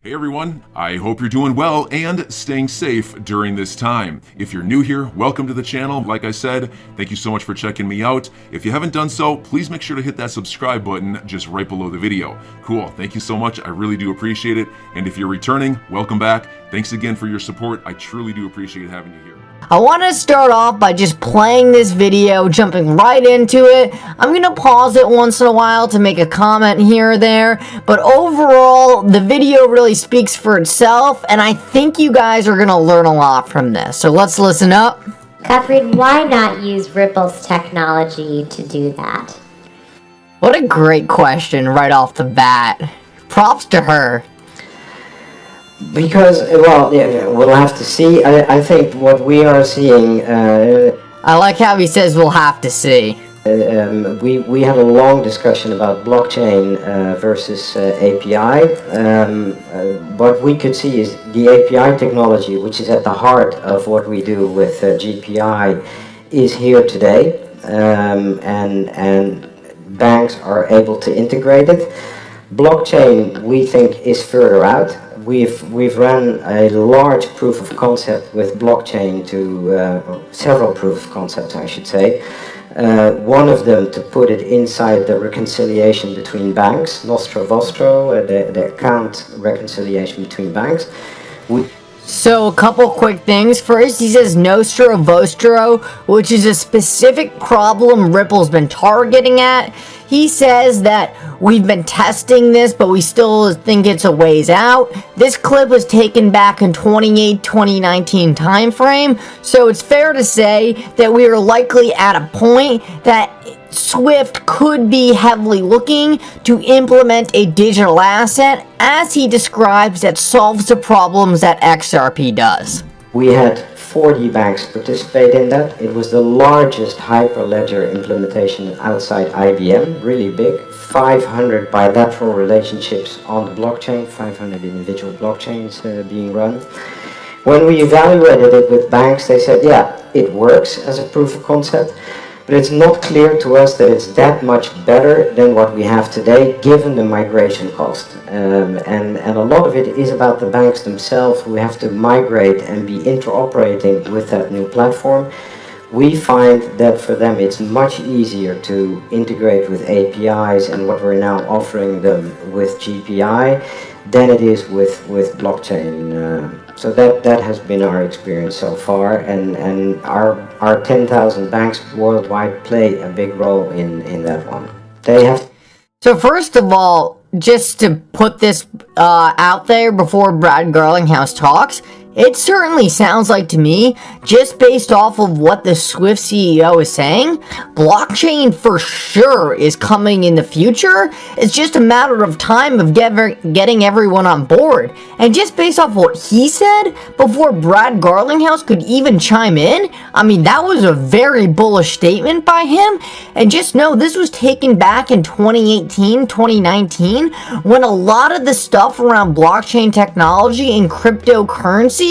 Hey everyone, I hope you're doing well and staying safe during this time. If you're new here, welcome to the channel. Like I said, thank you so much for checking me out. If you haven't done so, please make sure to hit that subscribe button just right below the video. Cool, thank you so much. I really do appreciate it. And if you're returning, welcome back. Thanks again for your support. I truly do appreciate having you here. I want to start off by just playing this video, jumping right into it. I'm going to pause it once in a while to make a comment here or there, but overall, the video really speaks for itself, and I think you guys are going to learn a lot from this. So let's listen up. Gottfried, why not use Ripple's technology to do that? What a great question right off the bat. Props to her. Because, well, yeah, we'll have to see. I think what we are seeing... I like how he says we'll have to see. We had a long discussion about blockchain versus API. What we could see is the API technology, which is at the heart of what we do with GPI, is here today, and banks are able to integrate it. Blockchain, we think, is further out. We've run a large proof of concept with blockchain to several proof of concepts, I should say. One of them to put it inside the reconciliation between banks, nostro vostro, the account reconciliation between banks. So a couple quick things. First, he says nostro vostro, which is a specific problem Ripple's been targeting at. He says that we've been testing this, but we still think it's a ways out. This clip was taken back in 2019 timeframe, so it's fair to say that we are likely at a point that Swift could be heavily looking to implement a digital asset, as he describes, that solves the problems that XRP does. We had 40 banks participate in that. It was the largest hyperledger implementation outside IBM, really big. 500 bilateral relationships on the blockchain, 500 individual blockchains being run. When we evaluated it with banks, they said, yeah, it works as a proof of concept, but it's not clear to us that it's that much better than what we have today, given the migration cost. And a lot of it is about the banks themselves who have to migrate and be interoperating with that new platform. We find that for them it's much easier to integrate with APIs and what we're now offering them with GPI than it is with blockchain. So that has been our experience so far, and our 10,000 banks worldwide play a big role in that one. They have. So first of all, just to put this out there before Brad Garlinghouse talks, it certainly sounds like to me, just based off of what the Swift CEO is saying, blockchain for sure is coming in the future. It's just a matter of time of getting everyone on board. And just based off what he said, before Brad Garlinghouse could even chime in, I mean, that was a very bullish statement by him. And just know this was taken back in 2018, 2019, when a lot of the stuff around blockchain technology and cryptocurrency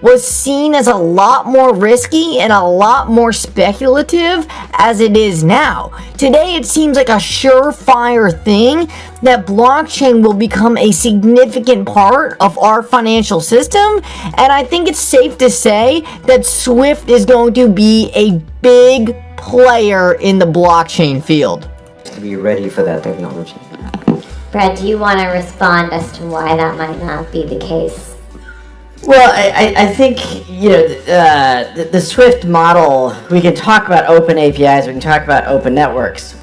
was seen as a lot more risky and a lot more speculative as it is now. Today it seems like a surefire thing that blockchain will become a significant part of our financial system, and I think it's safe to say that Swift is going to be a big player in the blockchain field. To be ready for that technology. Brad, do you want to respond as to why that might not be the case? Well, I think, you know, the Swift model, we can talk about open APIs, we can talk about open networks,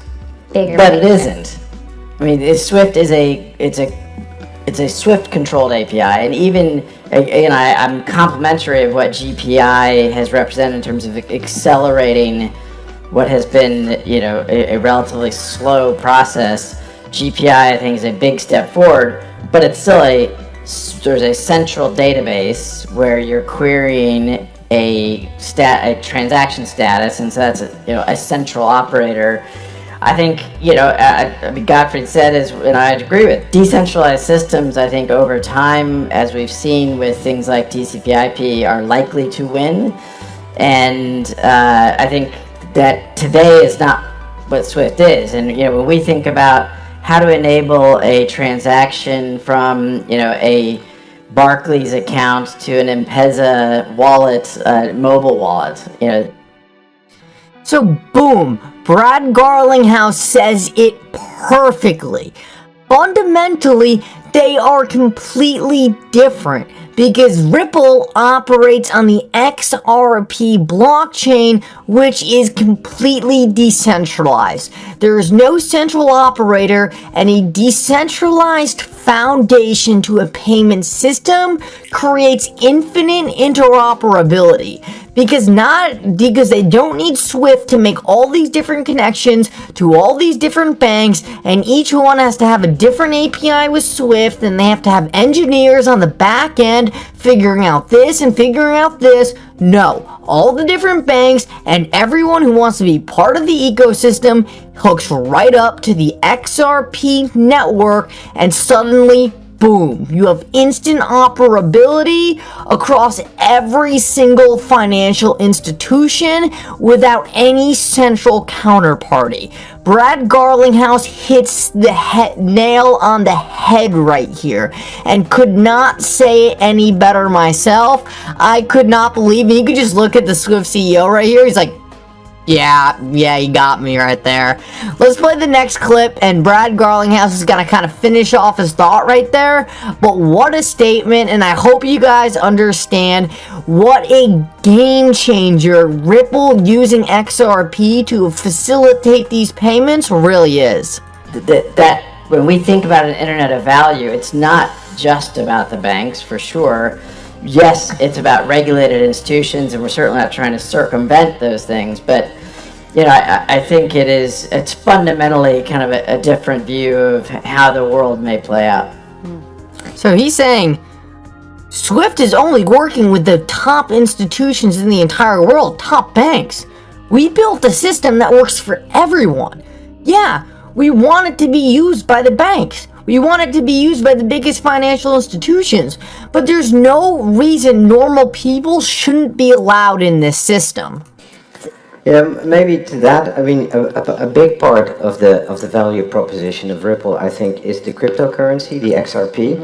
but it isn't. I mean, Swift is it's a Swift controlled API, and even, you know, I'm complimentary of what GPI has represented in terms of accelerating what has been, you know, a relatively slow process. GPI, I think, is a big step forward, but it's still there's a central database where you're querying a transaction status, and so that's a central operator. I think, you know, I mean, Gottfried said, and I agree with, decentralized systems, I think over time, as we've seen with things like TCP/IP, are likely to win, and I think that today is not what Swift is. And, you know, when we think about how to enable a transaction from, you know, a Barclays account to an M-Pesa wallet, mobile wallet. You know. So boom, Brad Garlinghouse says it perfectly. Fundamentally, they are completely different because Ripple operates on the XRP blockchain, which is completely decentralized. There is no central operator, and a decentralized foundation to a payment system creates infinite interoperability. Because they don't need Swift to make all these different connections to all these different banks, and each one has to have a different API with Swift, and they have to have engineers on the back end figuring out this and figuring out this. No, all the different banks and everyone who wants to be part of the ecosystem hooks right up to the XRP network, and suddenly, boom, you have instant operability across every single financial institution without any central counterparty. Brad Garlinghouse hits the nail on the head right here, and could not say it any better myself. I could not believe it. You could just look at the Swift CEO right here. He's like, yeah, you got me right there. Let's play the next clip, and Brad Garlinghouse is going to kind of finish off his thought right there. But what a statement, and I hope you guys understand what a game changer Ripple using XRP to facilitate these payments really is. That when we think about an internet of value, it's not just about the banks, for sure. Yes, it's about regulated institutions, and we're certainly not trying to circumvent those things, but I think it's fundamentally kind of a different view of how the world may play out. So he's saying Swift is only working with the top institutions in the entire world, top banks. We built a system that works for everyone. Yeah, we want it to be used by the banks. We want it to be used by the biggest financial institutions, but there's no reason normal people shouldn't be allowed in this system. Yeah, maybe to that, I mean, a big part of the value proposition of Ripple, I think, is the cryptocurrency, the XRP.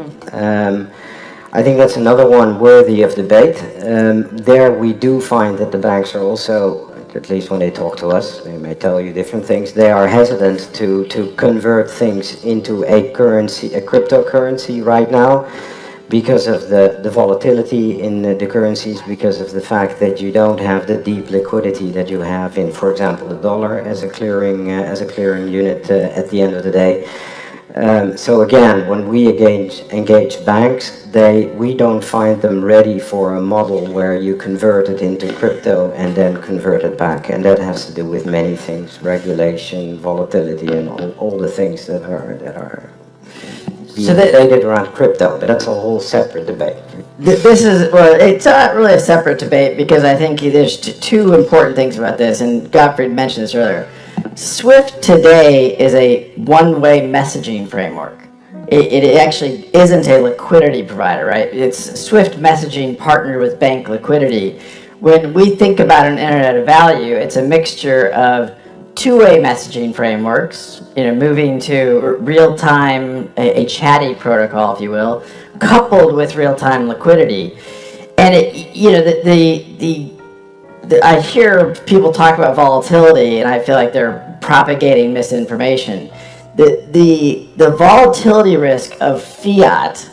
I think that's another one worthy of debate. There we do find that the banks are also, at least when they talk to us, they may tell you different things, they are hesitant to convert things into a currency, a cryptocurrency right now, because of the volatility in the currencies, because of the fact that you don't have the deep liquidity that you have in, for example, the dollar as a clearing unit at the end of the day. So again, when we engage banks, we don't find them ready for a model where you convert it into crypto and then convert it back, and that has to do with many things: regulation, volatility, and all the things that are related around crypto. But that's a whole separate debate. It's not really a separate debate, because I think there's two important things about this, and Gottfried mentioned this earlier. Swift today is a one-way messaging framework. It actually isn't a liquidity provider, right? It's Swift messaging partnered with bank liquidity. When we think about an internet of value, it's a mixture of two-way messaging frameworks, moving to real-time, a chatty protocol, if you will, coupled with real-time liquidity. And I hear people talk about volatility, and I feel like they're propagating misinformation. The volatility risk of fiat,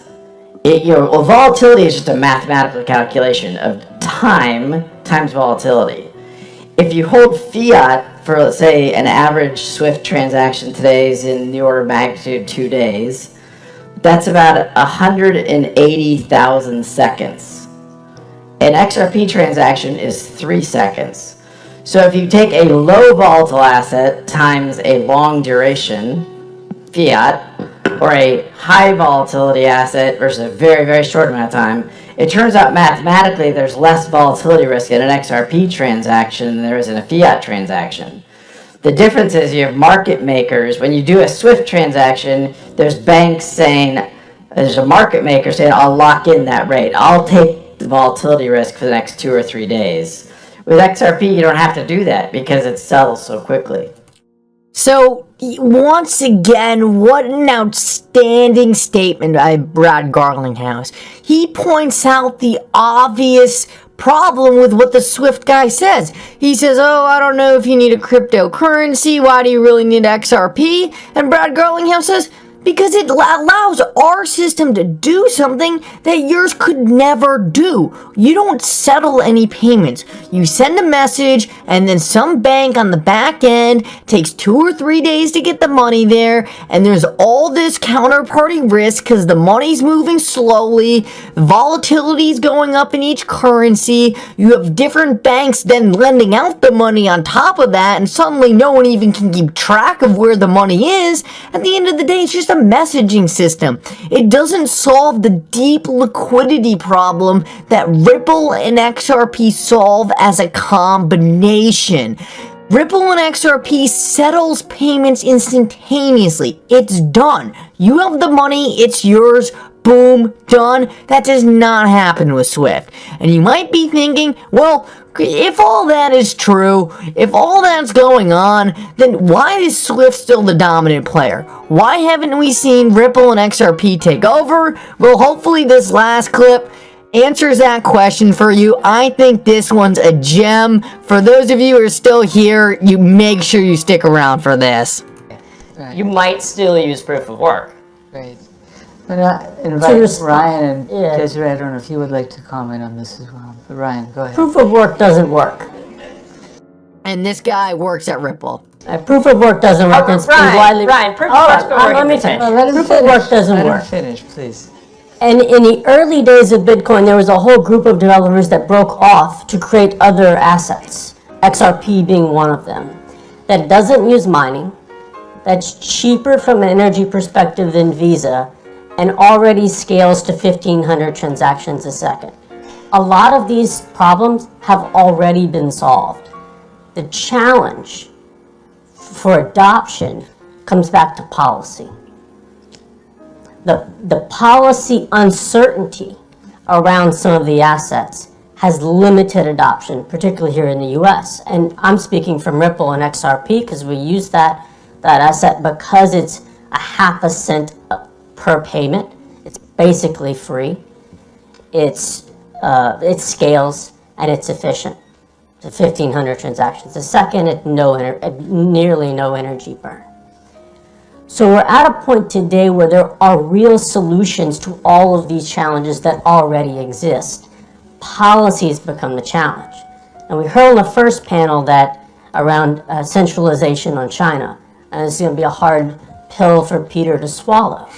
volatility is just a mathematical calculation of time times volatility. If you hold fiat for, let's say, an average Swift transaction today is in the order of magnitude 2 days, that's about 180,000 seconds. An XRP transaction is 3 seconds. So if you take a low volatile asset times a long duration, fiat, or a high volatility asset versus a very, very short amount of time, it turns out mathematically there's less volatility risk in an XRP transaction than there is in a fiat transaction. The difference is you have market makers. When you do a Swift transaction, there's banks saying, there's a market maker saying, I'll lock in that rate. I'll take the volatility risk for the next 2 or 3 days. With XRP, you don't have to do that because it settles so quickly. So once again, what an outstanding statement by Brad Garlinghouse. He points out the obvious problem with what the Swift guy says. He says, oh, I don't know if you need a cryptocurrency. Why do you really need XRP? And Brad Garlinghouse says, because it allows our system to do something that yours could never do. You don't settle any payments. You send a message, and then some bank on the back end takes 2 or 3 days to get the money there, and there's all this counterparty risk because the money's moving slowly, volatility's going up in each currency, you have different banks then lending out the money on top of that, and suddenly no one even can keep track of where the money is. At the end of the day, it's just a messaging system. It doesn't solve the deep liquidity problem that Ripple and XRP solve as a combination. Ripple and XRP settles payments instantaneously. It's done. You have the money, it's yours. Boom, done. That does not happen with Swift. And you might be thinking, well, if all that is true, if all that's going on, then why is Swift still the dominant player? Why haven't we seen Ripple and XRP take over? Well, hopefully this last clip answers that question for you. I think this one's a gem. For those of you who are still here, you make sure you stick around for this. Right. You might still use proof of work. Right. But invite Ryan and Desiree. I don't know if you would like to comment on this as well. But Ryan, go ahead. Proof of work doesn't work. And this guy works at Ripple. Proof of work doesn't work. Ryan, proof of work. Let me tell you. Proof of work doesn't work. Let him finish, please. And in the early days of Bitcoin, there was a whole group of developers that broke off to create other assets, XRP being one of them, that doesn't use mining, that's cheaper from an energy perspective than Visa, and already scales to 1,500 transactions a second. A lot of these problems have already been solved. The challenge for adoption comes back to policy. The policy uncertainty around some of the assets has limited adoption, particularly here in the US. And I'm speaking from Ripple and XRP because we use that asset because it's a half a cent per payment. It's basically free. It scales and it's efficient. It's 1,500 transactions a second at nearly no energy burn. So we're at a point today where there are real solutions to all of these challenges that already exist. Policies become the challenge. And we heard on the first panel that around centralization on China, and it's going to be a hard pill for Peter to swallow.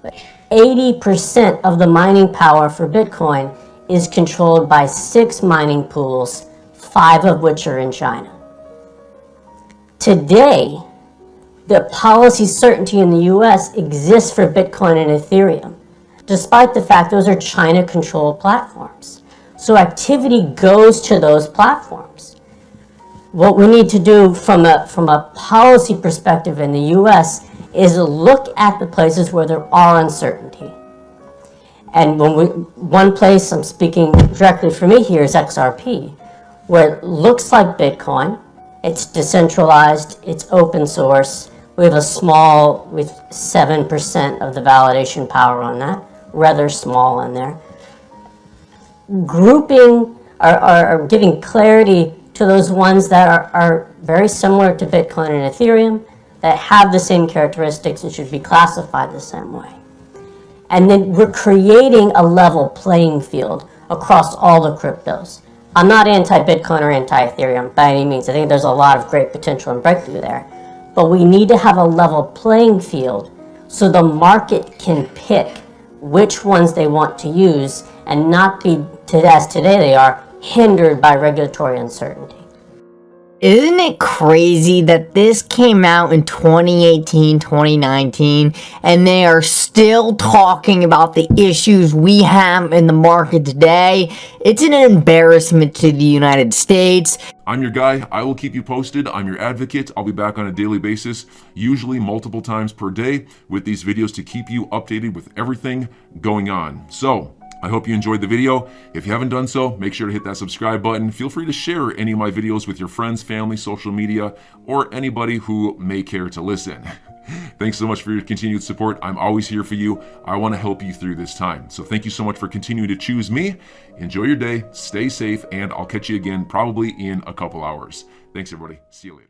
But 80% of the mining power for Bitcoin is controlled by 6 mining pools, 5 of which are in China. Today, the policy certainty in the US exists for Bitcoin and Ethereum, despite the fact those are China-controlled platforms. So activity goes to those platforms. What we need to do from a policy perspective in the US is look at the places where there are uncertainty. And one place, I'm speaking directly for me here, is XRP, where it looks like Bitcoin, it's decentralized, it's open source, we have 7% of the validation power on that, rather small in there. Grouping are giving clarity to those ones that are very similar to Bitcoin and Ethereum, that have the same characteristics and should be classified the same way. And then we're creating a level playing field across all the cryptos. I'm not anti-Bitcoin or anti-Ethereum by any means. I think there's a lot of great potential and breakthrough there. But we need to have a level playing field so the market can pick which ones they want to use and not be, as today they are, hindered by regulatory uncertainty. Isn't it crazy that this came out in 2018, 2019, and they are still talking about the issues we have in the market today? It's an embarrassment to the United States. I'm your guy. I will keep you posted. I'm your advocate. I'll be back on a daily basis, usually multiple times per day, with these videos to keep you updated with everything going on. So, I hope you enjoyed the video. If you haven't done so, make sure to hit that subscribe button. Feel free to share any of my videos with your friends, family, social media, or anybody who may care to listen. Thanks so much for your continued support. I'm always here for you. I want to help you through this time. So thank you so much for continuing to choose me. Enjoy your day, stay safe, and I'll catch you again probably in a couple hours. Thanks, everybody. See you later.